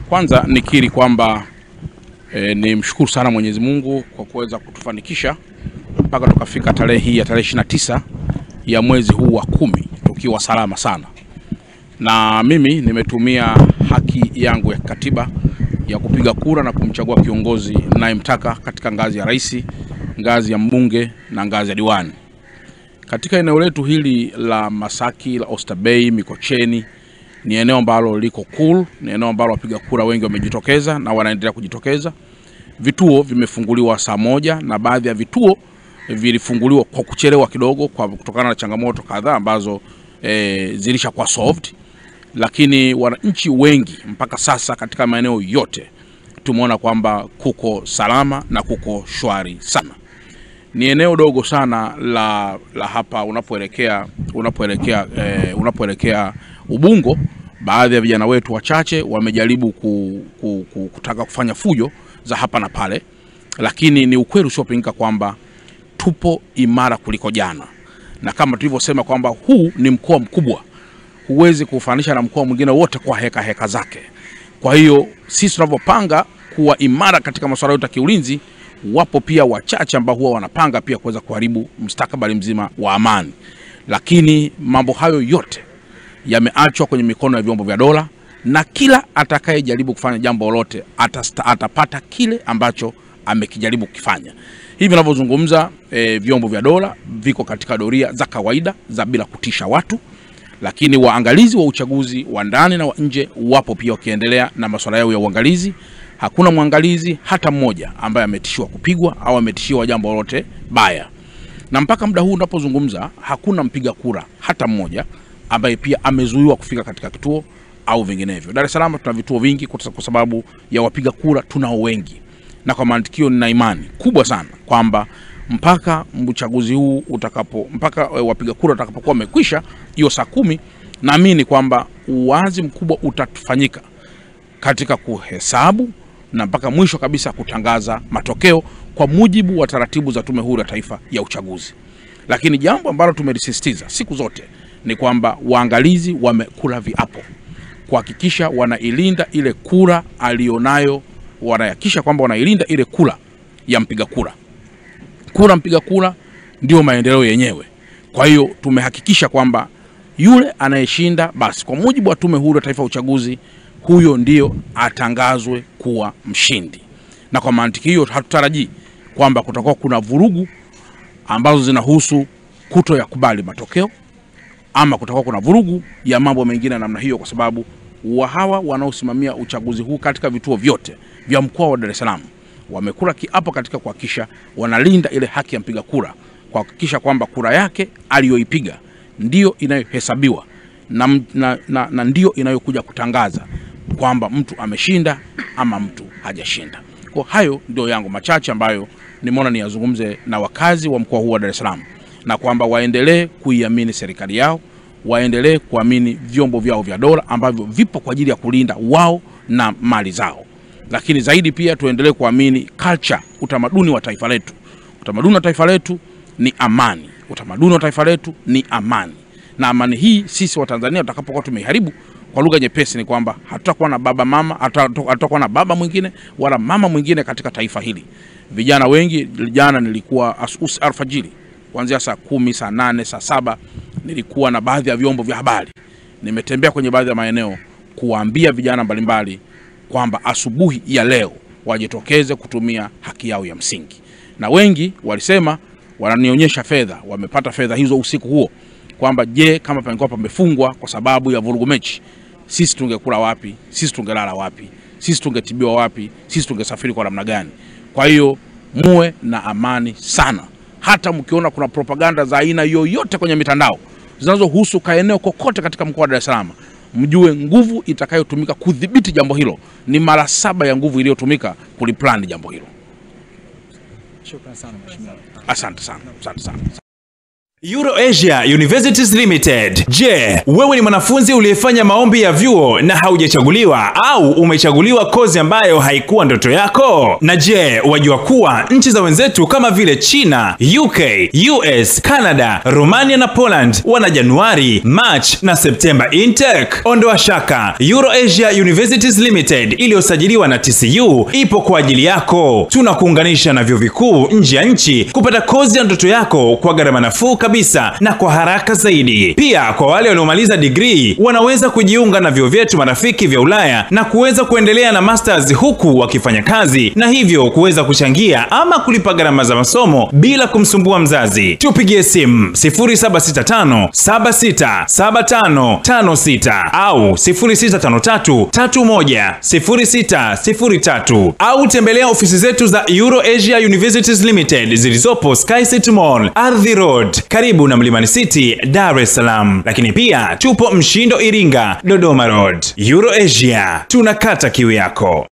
Kwanza nikiri kwamba ni mshukuru sana Mwenyezi Mungu kwa kuweza kutufanikisha mpaka tukafika tarehe hii ya tarehe 29 ya mwezi huu wa 10 tukiwa salama sana. Na mimi nimetumia haki yangu ya katiba ya kupiga kura na kumchagua kiongozi ninayemtaka katika ngazi ya rais, ngazi ya mbunge na ngazi ya diwani. Katika eneo letu hili la Masaki, la Oysterbay, Mikocheni, ni eneo ambalo liko cool, ni eneo ambalo wapiga kura wengi wamejitokeza na wanaendelea kujitokeza. Vituo vimefunguliwa saa 1 na baadhi ya vituo vilifunguliwa kwa kuchelewa kidogo kutokana na changamoto kadhaa ambazo zilishakuwa solved. Lakini wananchi wengi mpaka sasa katika maeneo yote tumeona kwamba kuko salama na kuko shwari sana. Ni eneo dogo sana la hapa unapoelekea Ubungo. Baadhi ya vijana wetu wachache wamejaribu kutaka kufanya fujo za hapa na pale, lakini ni ukweli usiopingika kwamba tupo imara kuliko jana. Na kama tulivyosema kwamba huu ni mkoa mkubwa, huwezi kufanisha na mkoa mwingine wote kwa heka zake. Kwa hiyo sisi tunavyopanga kuwa imara katika masuala yote ya kiulinzi, wapo pia wachache ambao huwa wanapanga pia kuweza kuharibu mustakabali mzima wa amani. Lakini mambo hayo yote yameachwa kwenye mikono ya vyombo vya dola, na kila atakayejaribu kufanya jambo lolote atapata kile ambacho amekijaribu kufanya. Hivi ninavyozungumza, vyombo vya dola viko katika doria za kawaida za bila kutisha watu, lakini waangalizi wa uchaguzi wa ndani na wa nje wapo pia wakiendelea na masuala yao ya uangalizi. Hakuna mwangalizi hata mmoja ambaye ametishiwa kupigwa au ametishiwa jambo lolote baya. Na mpaka muda huu ninapozungumza hakuna mpiga kura hata mmoja ambaye pia amezuiwa kufika katika kituo au vinginevyo. Dar es Salaam tuna vituo vingi kwa sababu ya wapiga kura tunao wengi. Na kwa mantikio nina imani kubwa sana kwamba mpaka uchaguzi huu mpaka wapiga kura utakapokuwa wamekwisha hiyo saa 10, naamini kwamba uwazi mkubwa utatufanyika katika kuhesabu na mpaka mwisho kabisa kutangaza matokeo kwa mujibu wa taratibu za Tume Huru ya Taifa ya Uchaguzi. Lakini jambo ambalo tumelisisitiza siku zote ni kwamba waangalizi wamekula viapo kuhakikisha wanailinda ile kura alionayo, wanahakikisha kwamba wanailinda ile kura ya mpiga kura. Kura mpiga kura ndio maendeleo yenyewe. Kwa hiyo tumehakikisha kwamba yule anayeshinda basi kwa mujibu wa Tume Huru ya Taifa ya Uchaguzi, huyo ndio atangazwe kuwa mshindi. Na kwa mantiki hiyo hatutarajii kwamba kutakuwa kuna vurugu ambazo zinahusu kutoyakubali matokeo ama kutakuwa kuna vurugu ya mambo mengine namna hiyo, kwa sababu hawa wanaosimamia uchaguzi huu katika vituo vyote vya mkoa wa Dar es Salaam wamekula kiapo katika kuhakikisha wanalinda ile haki ya mpiga kura, kuhakikisha kwamba kura yake aliyoipiga ndio inayohesabiwa na ndio inayokuja kutangaza kwamba mtu ameshinda ama mtu hajashinda. Kwa hayo ndio yangu machache ambayo nimeona niyazungumze na wakazi wa mkoa huu wa Dar es Salaam, na kwamba waendelee kuiamini serikali yao, waendelee kuamini vyombo vyao vya dola ambavyo vipo kwa ajili ya kulinda wao na mali zao. Lakini zaidi pia tuendelee kuamini culture, utamaduni wa taifa letu. Utamaduni wa taifa letu ni amani. Utamaduni wa taifa letu ni amani. Na amani hii sisi wa Tanzania tutakapokuwa tumeiharibu, kwa lugha nyepesi ni kwamba hatutakuwa na baba mama, hatutakuwa na baba mwingine wala mama mwingine katika taifa hili. Vijana wengi, jana nilikuwa alfajiri kuanzia saa 10, saa 8, saa 7 nilikuwa na baadhi ya vyombo vya habari. Nimetembea kwenye baadhi ya maeneo kuwaambia vijana mbalimbali kwamba asubuhi ya leo wajitokeze kutumia haki yao ya msingi. Na wengi walisema wananionyesha fedha, wamepata fedha hizo usiku huo, kwamba je, kama pangekuwa pamefungwa kwa sababu ya vurugu mechi, sisi tungekula wapi? Sisi tungelala wapi? Sisi tungetibiwa wapi? Sisi tungesafiri kwa namna gani? Kwa hiyo muwe na amani sana. Hata mkiona kuna propaganda za aina yoyote kwenye mitandao zinazohusu kaeneo kokote katika mkoa wa Dar es Salaam, mjue nguvu itakayotumika kudhibiti jambo hilo ni mara 7 ya nguvu iliyotumika kuliplan jambo hilo. Shukrani sana mheshimiwa. Asante sana. EuroAsia Universities Limited. Je, wewe ni mwanafunzi uliyefanya maombi ya vyuo na haujachaguliwa au umechaguliwa kozi ambayo haikuwa ndoto yako? Na je, wajua kuwa nchi za wenzetu kama vile China, UK, US, Canada, Romania na Poland wana Januari, March na September intake? Ondoa shaka, EuroAsia Universities Limited iliyosajiliwa na TCU ipo kwa ajili yako. Tunakuunganisha na vyuo vikuu nje ya nchi kupata kozi ya ndoto yako kwa gharama nafuu kabisa na kwa haraka zaidi. Pia kwa wale waliomaliza degree wanaweza kujiunga na vyuo vyetu marafiki vya Ulaya na kuweza kuendelea na masters huku wakifanya kazi, na hivyo kuweza kuchangia ama kulipa gharama za masomo bila kumsumbua mzazi. Tupigie simu 0765767556 au 0653310603 au tembelea ofisi zetu za EuroAsia Universities Limited zilizopo Sky City Mall, Ardhi Road, karibu na Mlimani City, Dar es Salaam. Lakini pia tupo Mshindo Iringa, Dodoma Road. EuroAsia, tunakata kiu yako.